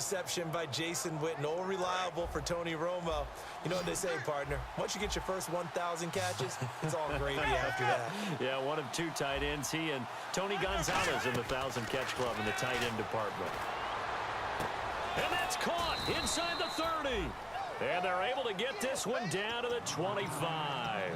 reception by Jason Witten. All reliable for Tony Romo. You know what they say, partner? Once you get your first 1,000 catches, it's all gravy after that. Yeah, one of two tight ends. He and Tony Gonzalez in the 1,000-catch club in the tight end department. And that's caught inside the 30. And they're able to get this one down to the 25.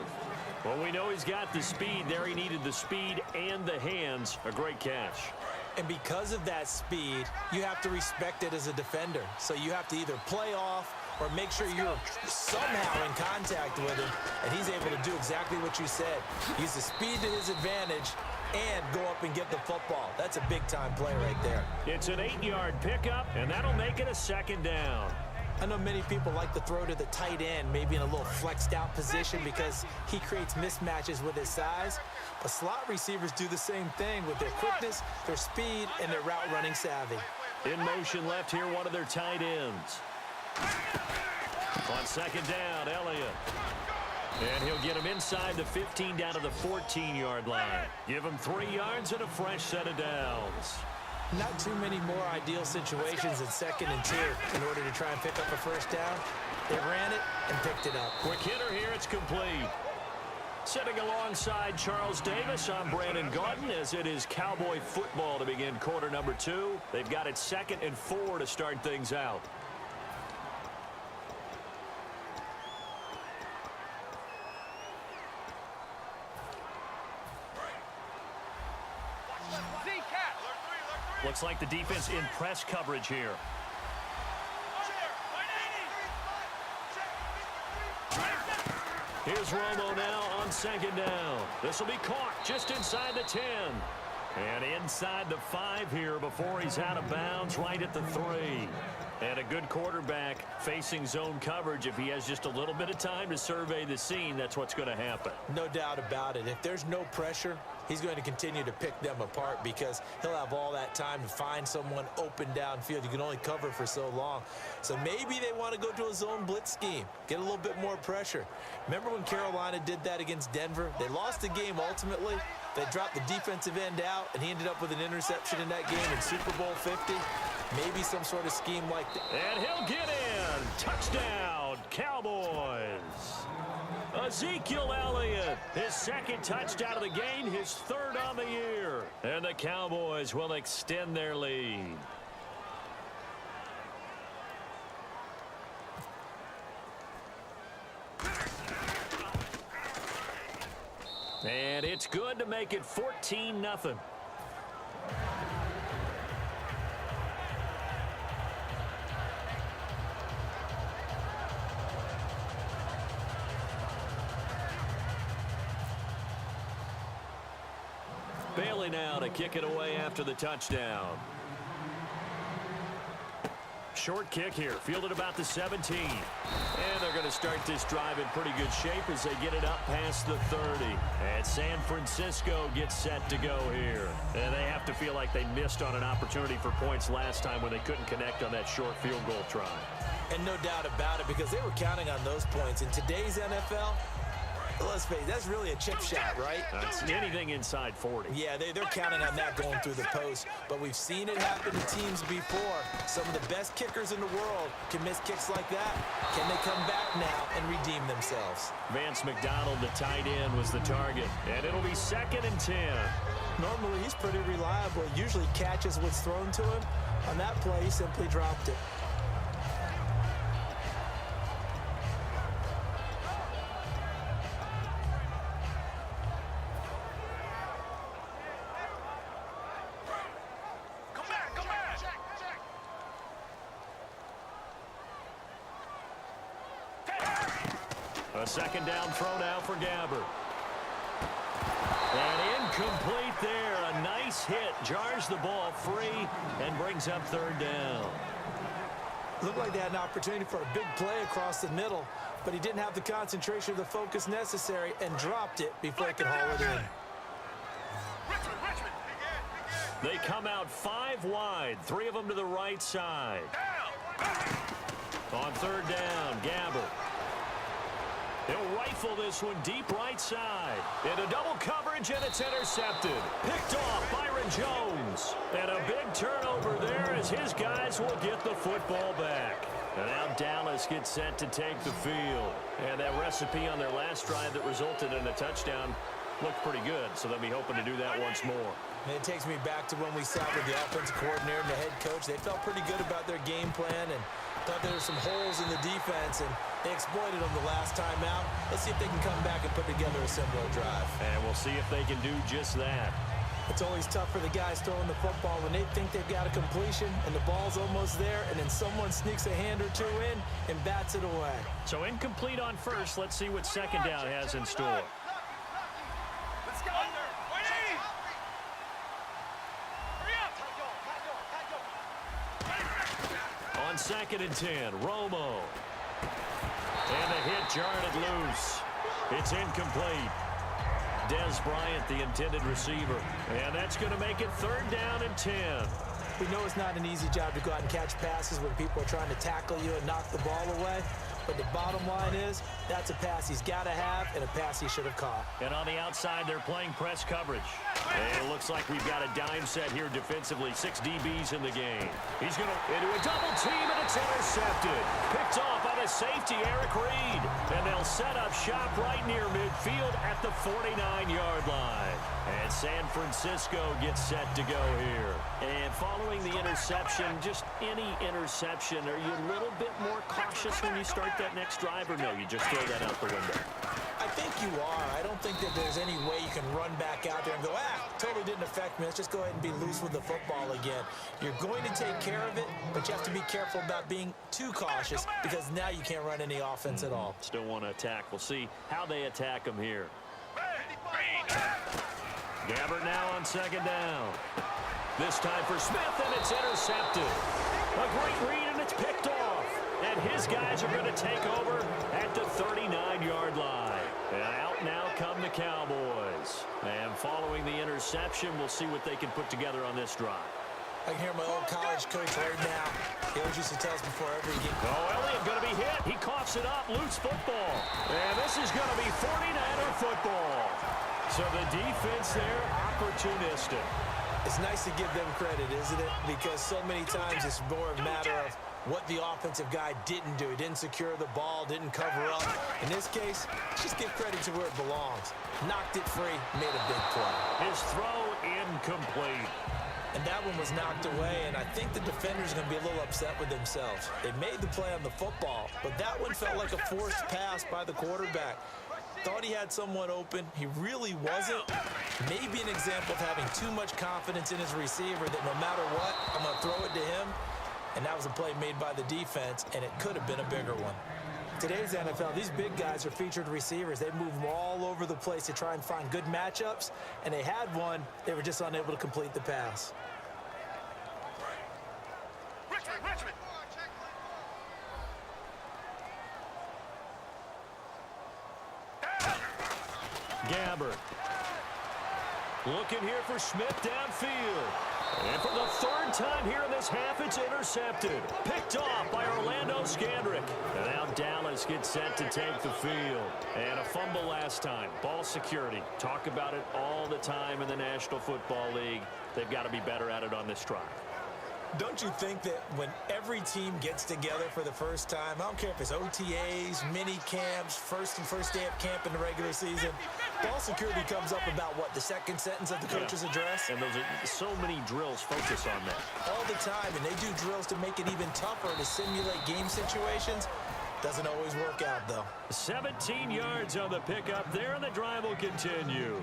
Well, we know he's got the speed there. He needed the speed and the hands. A great catch. And because of that speed, you have to respect it as a defender. So you have to either play off or make sure you're somehow in contact with him. And he's able to do exactly what you said. Use the speed to his advantage and go up and get the football. That's a big-time play right there. It's an 8-yard pickup, and that'll make it a second down. I know many people like to throw to the tight end, maybe in a little flexed out position because he creates mismatches with his size. But slot receivers do the same thing with their quickness, their speed, and their route running savvy. In motion left here, one of their tight ends. On second down, Elliott. And he'll get him inside the 15 down to the 14-yard line. Give him 3 yards and a fresh set of downs. Not too many more ideal situations in 2nd and 2 in order to try and pick up a first down. They ran it and picked it up. Quick hitter here, it's complete. Sitting alongside Charles Davis, I'm Brandon Gaudin as it is Cowboy football to begin quarter number 2. They've got it 2nd and 4 to start things out. Looks like the defense in press coverage here. Here's Romo now on second down. This will be caught just inside the 10. And inside the 5 here before he's out of bounds right at the 3. And a good quarterback facing zone coverage. If he has just a little bit of time to survey the scene, that's what's going to happen. No doubt about it. If there's no pressure, he's going to continue to pick them apart because he'll have all that time to find someone open downfield. You can only cover for so long. So maybe they want to go to a zone blitz scheme, get a little bit more pressure. Remember when Carolina did that against Denver? They lost the game ultimately. They dropped the defensive end out, and he ended up with an interception in that game in Super Bowl 50. Maybe some sort of scheme like that. And he'll get in. Touchdown, Cowboys. Ezekiel Elliott, his 2nd touchdown of the game, his 3rd on the year. And the Cowboys will extend their lead. And it's good to make it 14-0. Bailey now to kick it away after the touchdown. Short kick here, fielded about the 17. And they're going to start this drive in pretty good shape as they get it up past the 30. And San Francisco gets set to go here. And they have to feel like they missed on an opportunity for points last time when they couldn't connect on that short field goal try. And no doubt about it, because they were counting on those points. In today's NFL, let's face it, that's really a chip shot, right? It's anything inside 40. Yeah, they're counting on that going through the post. But we've seen it happen to teams before. Some of the best kickers in the world can miss kicks like that. Can they come back now and redeem themselves? Vance McDonald, the tight end, was the target. And it'll be 2nd and 10. Normally, he's pretty reliable. Usually catches what's thrown to him. On that play, he simply dropped it. A 2nd down throw now for Gabbert. And incomplete there. A nice hit. Jars the ball free and brings up 3rd down. Looked like they had an opportunity for a big play across the middle, but he didn't have the concentration or the focus necessary and dropped it before he could haul it in. They come out 5 wide. 3 of them to the right side. On 3rd down, Gabbert. He'll rifle this one deep right side. Into double coverage, and it's intercepted. Picked off Byron Jones. And a big turnover there as his guys will get the football back. And now Dallas gets set to take the field. And that recipe on their last drive that resulted in a touchdown looked pretty good, so they'll be hoping to do that once more. And it takes me back to when we sat with the offensive coordinator and the head coach. They felt pretty good about their game plan and thought there were some holes in the defense, and they exploited them the last time out. Let's see if they can come back and put together a similar drive. And we'll see if they can do just that. It's always tough for the guys throwing the football when they think they've got a completion and the ball's almost there, and then someone sneaks a hand or two in and bats it away. So incomplete on first. Let's see what second down has in store. Let's go. On 2nd and 10, Romo. And the hit jarred it loose. It's incomplete. Dez Bryant, the intended receiver. And that's going to make it 3rd down and 10. We know it's not an easy job to go out and catch passes when people are trying to tackle you and knock the ball away. But the bottom line is, that's a pass he's got to have and a pass he should have caught. And on the outside, they're playing press coverage. And it looks like we've got a dime set here defensively. 6 DBs in the game. He's going to into a double team, and it's intercepted. Picked off by the safety, Eric Reed. And they'll set up shop right near midfield at the 49-yard line. And San Francisco gets set to go here. And following the interception, just any interception, are you a little bit more cautious when you start that next drive, or no, you just throw that out the window? I think you are. I don't think that there's any way you can run back out there and go, totally didn't affect me. Let's just go ahead and be loose with the football again. You're going to take care of it, but you have to be careful about being too cautious because now you can't run any offense at all. Still want to attack. We'll see how they attack them here. Gabbert now on 2nd down. This time for Smith, and it's intercepted. A great read, and it's picked off. And his guys are going to take over at the 39-yard line. And out now come the Cowboys. And following the interception, we'll see what they can put together on this drive. I can hear my old college coach right now. He always used to tell us before every game. Oh, Elliott going to be hit. He coughs it up. Loose football. And this is going to be 49er football. So the defense there, opportunistic. It's nice to give them credit, isn't it? Because so many times it's more a matter of what the offensive guy didn't do. He didn't secure the ball, didn't cover up. In this case, just give credit to where it belongs. Knocked it free, made a big play. His throw incomplete. And that one was knocked away, and I think the defenders are going to be a little upset with themselves. They made the play on the football, but that one felt like a forced pass by the quarterback. Thought he had someone open. He really wasn't. Maybe an example of having too much confidence in his receiver that no matter what, I'm going to throw it to him. And that was a play made by the defense, and it could have been a bigger one. Today's NFL, these big guys are featured receivers. They move all over the place to try and find good matchups, and they had one. They were just unable to complete the pass. Richmond. Gabbert. Looking here for Smith downfield. And for the 3rd time here in this half, it's intercepted. Picked off by Orlando Scandrick. And now Dallas gets set to take the field. And a fumble last time. Ball security. Talk about it all the time in the National Football League. They've got to be better at it on this drive. Don't you think that when every team gets together for the first time, I don't care if it's OTAs, mini camps, first day of camp in the regular season, ball security comes up about what, the second sentence of the coach's address? And those are so many drills focus on that. All the time, and they do drills to make it even tougher to simulate game situations. Doesn't always work out, though. 17 yards on the pickup there, and the drive will continue.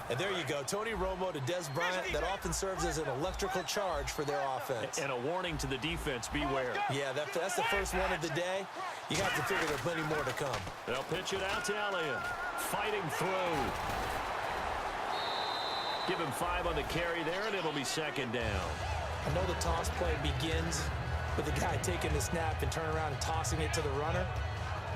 And there you go, Tony Romo to Dez Bryant. That often serves as an electrical charge for their offense. And a warning to the defense, beware. Yeah, that's the first one of the day. You have to figure there's plenty more to come. They'll pitch it out to Elliott. Fighting through. Give him 5 on the carry there, and it'll be 2nd down. I know the toss play begins with the guy taking the snap and turning around and tossing it to the runner.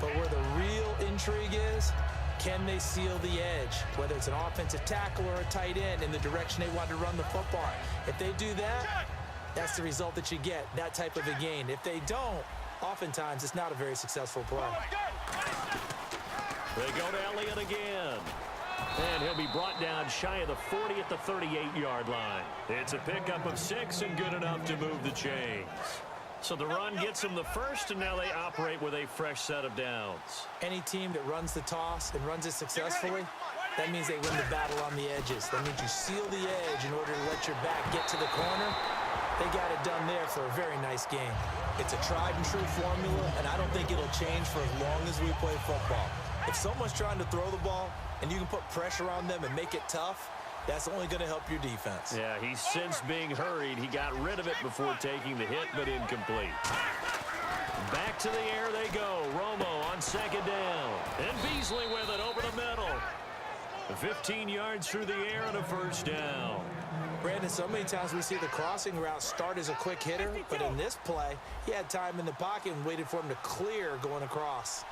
But where the real intrigue is, can they seal the edge, whether it's an offensive tackle or a tight end, in the direction they want to run the football? If they do that, that's the result that you get, that type of a gain. If they don't, oftentimes it's not a very successful play. They go to Elliott again. And he'll be brought down shy of the 40 at the 38-yard line. It's a pickup of 6 and good enough to move the chains. So the run gets them the first, and now they operate with a fresh set of downs. Any team that runs the toss and runs it successfully, that means they win the battle on the edges. That means you seal the edge in order to let your back get to the corner. They got it done there for a very nice game. It's a tried and true formula, and I don't think it'll change for as long as we play football. If someone's trying to throw the ball and you can put pressure on them and make it tough, that's only going to help your defense. Yeah, he's since being hurried. He got rid of it before taking the hit, but incomplete. Back to the air they go. Romo on second down. And Beasley with it over the middle. 15 yards through the air and a first down. Brandon, so many times we see the crossing route start as a quick hitter, but in this play, he had time in the pocket and waited for him to clear going across.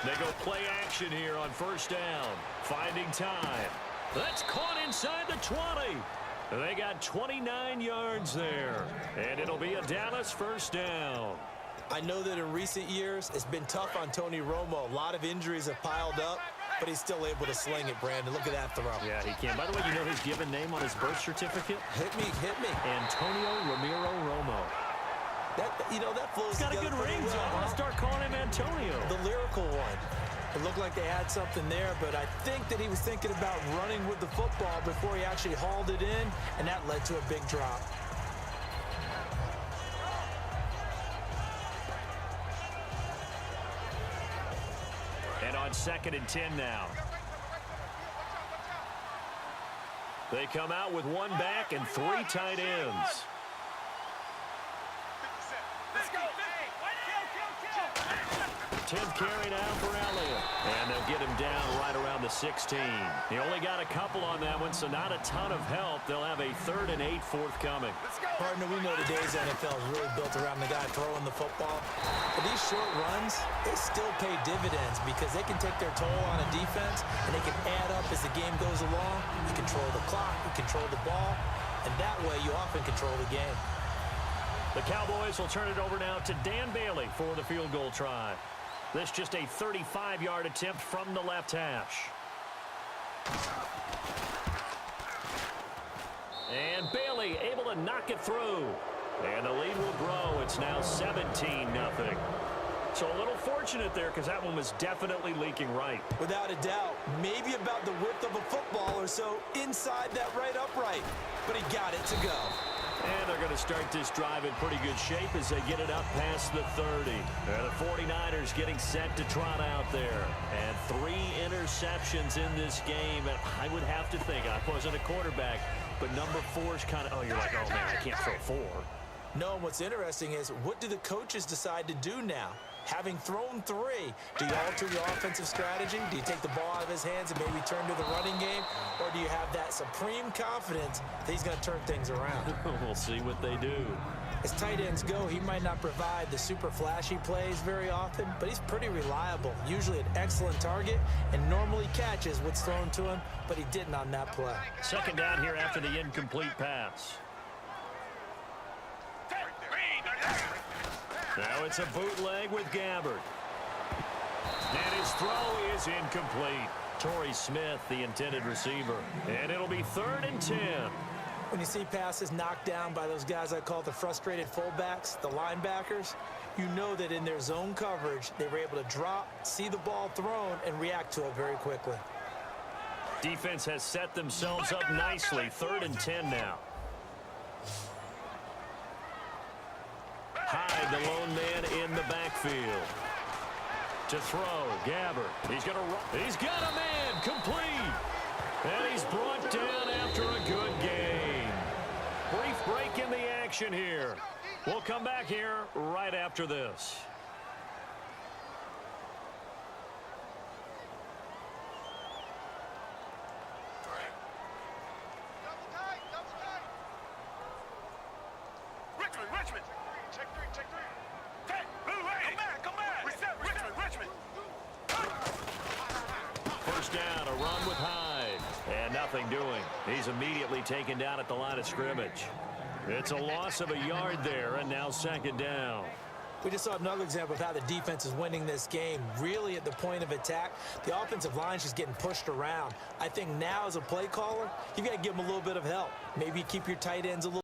They go play action here on first down. Finding time. That's caught inside the 20. They got 29 yards there. And it'll be a Dallas first down. I know that in recent years, it's been tough on Tony Romo. A lot of injuries have piled up, but he's still able to sling it, Brandon. Look at that throw. Yeah, he can. By the way, you know his given name on his birth certificate? Hit me. Antonio Ramiro Romo. That flows He's got a together good pretty ring, so well, I'm going to start calling him Antonio. The lyrical one. It looked like they had something there, but I think that he was thinking about running with the football before he actually hauled it in, and that led to a big drop. And on 2nd and 10 now. They come out with one back and 3 tight ends. Let's go. 10th carry now for Elliott. And they'll get him down right around the 16. He only got a couple on that one, so not a ton of help. They'll have a 3rd and 8 forthcoming. Partner, we know today's NFL is really built around the guy throwing the football. But these short runs, they still pay dividends because they can take their toll on a defense, and they can add up as the game goes along. You control the clock, you control the ball, and that way you often control the game. The Cowboys will turn it over now to Dan Bailey for the field goal try. This just a 35-yard attempt from the left hash. And Bailey able to knock it through. And the lead will grow. It's now 17-0. So a little fortunate there because that one was definitely leaking right. Without a doubt, maybe about the width of a football or so inside that right upright. But he got it to go. And they're going to start this drive in pretty good shape as they get it up past the 30. And the 49ers getting set to trot out there. And 3 interceptions in this game. And I would have to think, I wasn't a quarterback, but number 4 is kind of, you're like, oh, man, I can't throw 4. No, and what's interesting is, what do the coaches decide to do now? Having thrown 3, do you alter your offensive strategy? Do you take the ball out of his hands and maybe turn to the running game? Or do you have that supreme confidence that he's going to turn things around? We'll see what they do. As tight ends go, he might not provide the super flashy plays very often, but he's pretty reliable, usually an excellent target, and normally catches what's thrown to him, but he didn't on that play. 2nd down here after the incomplete pass. Now it's a bootleg with Gabbard. And his throw is incomplete. Torrey Smith, the intended receiver. And it'll be 3rd and 10. When you see passes knocked down by those guys I call the frustrated fullbacks, the linebackers, you know that in their zone coverage, they were able to drop, see the ball thrown, and react to it very quickly. Defense has set themselves up nicely. 3rd and 10 now. Hyde, the lone man in the backfield. To throw, Gabbard. He's going to run. He's got a man, complete. And he's brought down after a good game. Brief break in the action here. We'll come back here right after this. Richmond. Check 3. Come back. Richmond. First down, a run with Hyde. And nothing doing. He's immediately taken down at the line of scrimmage. It's a loss of a yard there, and now 2nd down. We just saw another example of how the defense is winning this game. Really at the point of attack, the offensive line's just getting pushed around. I think now as a play caller, you got to give them a little bit of help. Maybe keep your tight ends a little